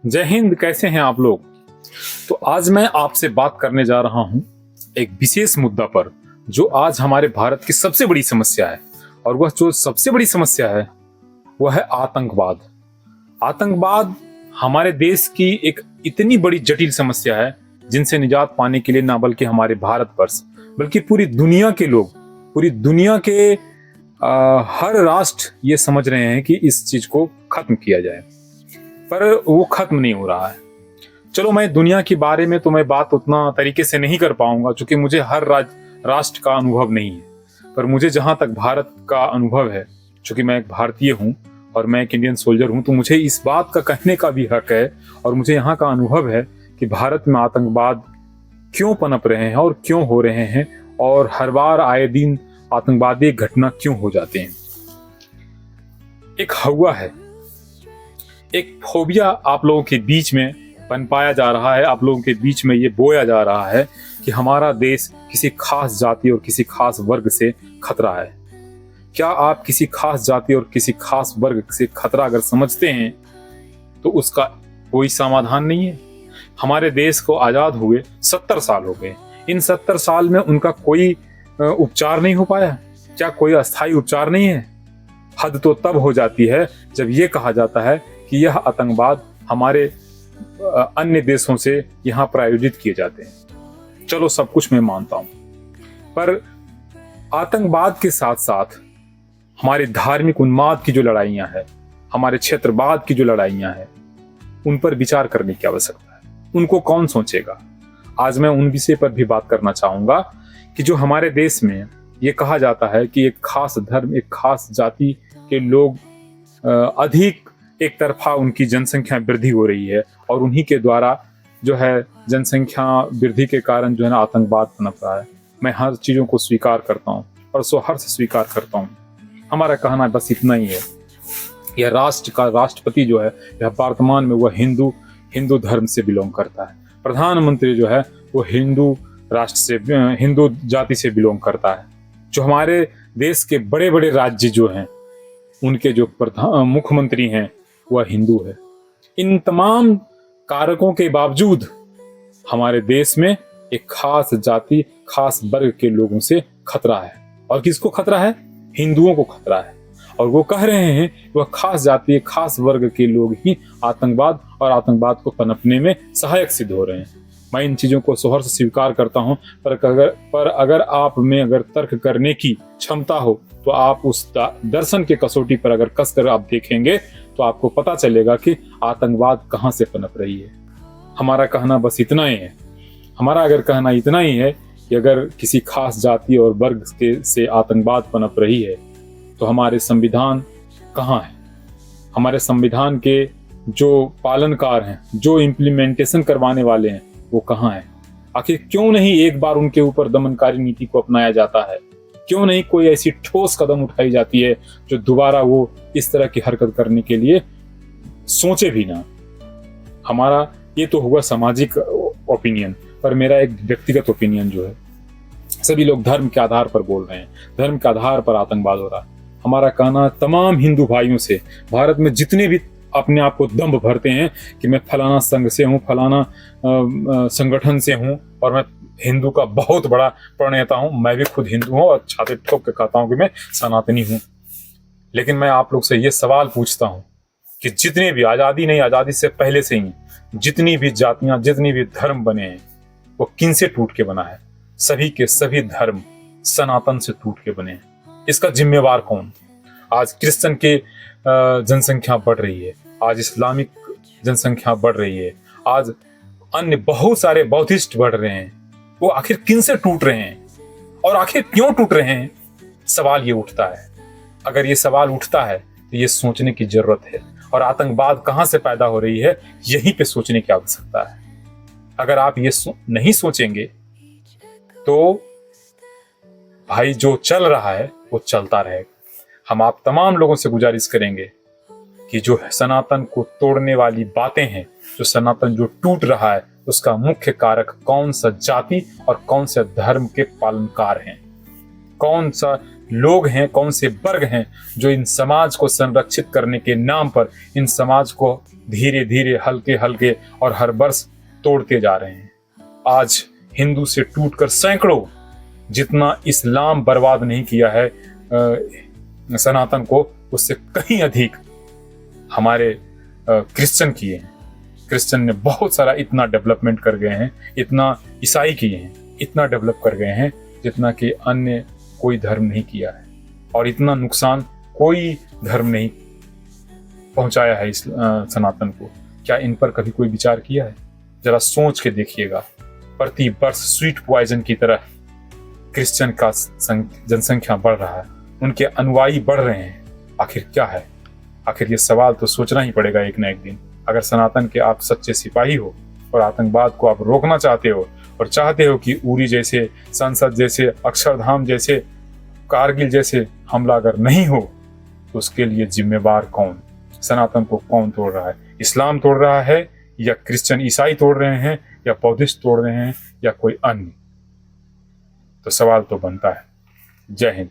जय हिंद। कैसे हैं आप लोग। तो आज मैं आपसे बात करने जा रहा हूं एक विशेष मुद्दा पर, जो आज हमारे भारत की सबसे बड़ी समस्या है। और वह जो सबसे बड़ी समस्या है वह है आतंकवाद। आतंकवाद हमारे देश की एक इतनी बड़ी जटिल समस्या है जिनसे निजात पाने के लिए ना बल्कि हमारे भारतवर्ष बल्कि पूरी दुनिया के लोग, पूरी दुनिया के हर राष्ट्र ये समझ रहे हैं कि इस चीज को खत्म किया जाए, पर वो खत्म नहीं हो रहा है। चलो, मैं दुनिया के बारे में तो मैं बात उतना तरीके से नहीं कर पाऊंगा क्योंकि मुझे हर राष्ट्र का अनुभव नहीं है, पर मुझे जहां तक भारत का अनुभव है, चूंकि मैं एक भारतीय हूं और मैं एक इंडियन सोल्जर हूं, तो मुझे इस बात का कहने का भी हक है और मुझे यहाँ का अनुभव है कि भारत में आतंकवाद क्यों पनप रहे हैं और क्यों हो रहे हैं, और हर बार आए दिन आतंकवादी घटना क्यों हो जाते हैं। एक हवा है, एक फोबिया आप लोगों के बीच में पनपाया जा रहा है, आप लोगों के बीच में ये बोया जा रहा है कि हमारा देश किसी खास जाति और किसी खास वर्ग से खतरा है। क्या आप किसी खास जाति और किसी खास वर्ग से खतरा अगर समझते हैं तो उसका कोई समाधान नहीं है। हमारे देश को आजाद हुए 70 साल हो गए। इन 70 साल में उनका कोई उपचार नहीं हो पाया। क्या कोई अस्थायी उपचार नहीं है? हद तो तब हो जाती है जब ये कहा जाता है कि यह आतंकवाद हमारे अन्य देशों से यहाँ प्रायोजित किए जाते हैं। चलो, सब कुछ मैं मानता हूं, पर आतंकवाद के साथ साथ हमारे धार्मिक उन्माद की जो लड़ाइयां हैं, हमारे क्षेत्रवाद की जो लड़ाइयां हैं, उन पर विचार करने की आवश्यकता है। उनको कौन सोचेगा? आज मैं उन विषय पर भी बात करना चाहूंगा कि जो हमारे देश में ये कहा जाता है कि एक खास धर्म, एक खास जाति के लोग अधिक एक तरफा उनकी जनसंख्या वृद्धि हो रही है और उन्हीं के द्वारा जो है जनसंख्या वृद्धि के कारण जो है ना आतंकवाद पनप रहा है। मैं हर चीजों को स्वीकार करता हूँ और सहर्ष स्वीकार करता हूँ। हमारा कहना बस इतना ही है, यह राष्ट्र का राष्ट्रपति जो है यह वर्तमान में वह हिंदू धर्म से बिलोंग करता है। प्रधानमंत्री जो है वो हिंदू राष्ट्र से, हिंदू जाति से बिलोंग करता है। जो हमारे देश के बड़े बड़े राज्य जो हैं उनके जो मुख्यमंत्री हैं वह हिंदू है। इन तमाम कारकों के बावजूद हमारे देश में एक खास जाति, खास वर्ग के लोगों से खतरा है। और किसको खतरा है? हिंदुओं को खतरा है। और वो कह रहे हैं वह खास जाति, खास वर्ग के लोग ही आतंकवाद और आतंकवाद को पनपने में सहायक सिद्ध हो रहे हैं। मैं इन चीजों को सहर्ष स्वीकार करता हूं, पर अगर आप में अगर तर्क करने की क्षमता हो तो आप उस दर्शन के कसौटी पर अगर कसकर आप देखेंगे तो आपको पता चलेगा कि आतंकवाद कहां से पनप रही है। हमारा कहना बस इतना ही है। हमारा अगर कहना इतना ही है कि अगर किसी खास जाति और वर्ग से आतंकवाद पनप रही है तो हमारे संविधान कहाँ है? हमारे संविधान के जो पालनकार हैं, जो इम्प्लीमेंटेशन करवाने वाले हैं, वो कहाँ है? आखिर क्यों नहीं एक बार उनके ऊपर दमनकारी नीति को अपनाया जाता है? क्यों नहीं कोई ऐसी ठोस कदम उठाई जाती है जो दोबारा वो इस तरह की हरकत करने के लिए सोचे भी ना? हमारा ये तो हुआ सामाजिक ओपिनियन, पर मेरा एक व्यक्तिगत ओपिनियन जो है, सभी लोग धर्म के आधार पर बोल रहे हैं, धर्म के आधार पर आतंकवाद हो रहा है। हमारा कहना तमाम हिंदू भाइयों से, भारत में जितने भी अपने आप को दम्भ भरते हैं कि मैं फलाना संघ से हूँ, फलाना संगठन से हूँ और मैं हिंदू का बहुत बड़ा प्रणेता हूँ, मैं भी खुद हिंदू हूँ और छाती ठोक के कहता हूँ कि मैं सनातनी हूँ। लेकिन मैं आप लोग से ये सवाल पूछता हूँ कि जितने भी आजादी से पहले से ही जितनी भी जातियां, जितनी भी धर्म बने हैं, वो किन से टूट के बना है? सभी के सभी धर्म सनातन से टूट के बने हैं। इसका जिम्मेवार कौन? आज क्रिश्चियन के जनसंख्या बढ़ रही है, आज इस्लामिक जनसंख्या बढ़ रही है, आज अन्य बहुत सारे बौद्धिस्ट बढ़ रहे हैं। वो आखिर किन से टूट रहे हैं और आखिर क्यों टूट रहे हैं? सवाल ये उठता है। अगर ये सवाल उठता है तो ये सोचने की जरूरत है। और आतंकवाद कहां से पैदा हो रही है, यहीं पे सोचने की आवश्यकता है। अगर आप ये नहीं सोचेंगे तो भाई जो चल रहा है वो चलता रहेगा। हम आप तमाम लोगों से गुजारिश करेंगे कि जो सनातन को तोड़ने वाली बातें हैं, जो सनातन जो टूट रहा है, उसका मुख्य कारक कौन सा जाति और कौन सा धर्म के पालनकार हैं, कौन सा लोग हैं, कौन से वर्ग हैं जो इन समाज को संरक्षित करने के नाम पर इन समाज को धीरे धीरे हल्के हल्के और हर वर्ष तोड़ते जा रहे हैं। आज हिंदू से टूटकर सैकड़ों, जितना इस्लाम बर्बाद नहीं किया है सनातन को, उससे कहीं अधिक हमारे क्रिश्चियन किए हैं। क्रिश्चियन ने बहुत सारा इतना डेवलपमेंट कर गए हैं, इतना ईसाई किए हैं, इतना डेवलप कर गए हैं जितना कि अन्य कोई धर्म नहीं किया है, और इतना नुकसान कोई धर्म नहीं पहुंचाया है इस सनातन को। क्या इन पर कभी कोई विचार किया है? जरा सोच के देखिएगा। प्रति वर्ष स्वीट पॉइजन की तरह क्रिश्चियन का जनसंख्या बढ़ रहा है, उनके अनुयायी बढ़ रहे हैं। आखिर क्या है? आखिर ये सवाल तो सोचना ही पड़ेगा एक ना एक दिन। अगर सनातन के आप सच्चे सिपाही हो और आतंकवाद को आप रोकना चाहते हो और चाहते हो कि उरी जैसे, संसद जैसे, अक्षरधाम जैसे, कारगिल जैसे हमला अगर नहीं हो, तो उसके लिए जिम्मेवार कौन? सनातन को कौन तोड़ रहा है? इस्लाम तोड़ रहा है, या क्रिश्चियन ईसाई तोड़ रहे हैं, या बौद्धिस्ट तोड़ रहे हैं, या कोई अन्य? तो सवाल तो बनता है। जय हिंद।